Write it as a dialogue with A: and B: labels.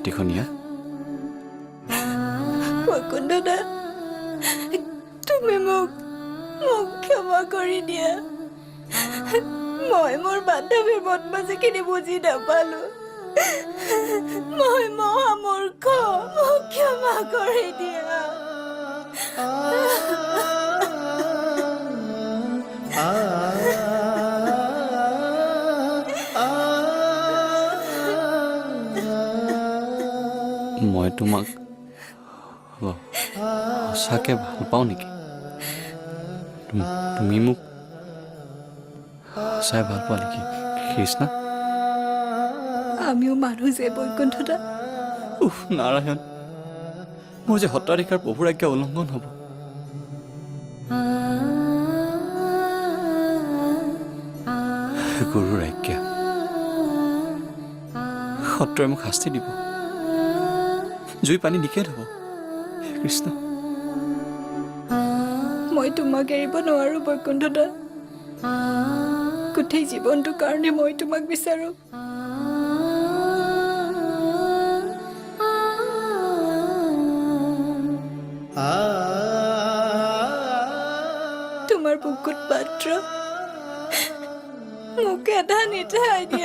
A: নাতিখনীয়া
B: বৈকুণ্ঠ দা তুমি মোক ক্ষমা কৰি দিয়া মই মোৰ বান্ধৱীৰ বদমাছিখিনি বুজি নাপালো মই মহামূৰ্খ মোক ক্ষমা কৰি দিয়া
A: মই তোমাক সঁচাকৈ ভাল পাওঁ নেকি তুমি মোক সঁচাই ভাল পোৱা নেকি কৃষ্ণা
B: আমিও মানুহ যে বৈকুণ্ঠ দা
A: উফ নাৰায়ণ মোৰ যে সত্ৰাধিকাৰ প্ৰভুৰ আজ্ঞা উলংঘন হ'ব গুৰুৰ আজ্ঞা সত্ৰই মোক শাস্তি দিব জুই পানী নিষেধ হ'ব কৃষ্ণ
B: মই তোমাক এৰিব নোৱাৰো বৈকুণ্ঠ দা গোটেই জীৱনটোৰ কাৰণে মই তোমাক বিচাৰো তোমাৰ বুকুত পাত্ৰ মোক এটা নিঠাই দিয়া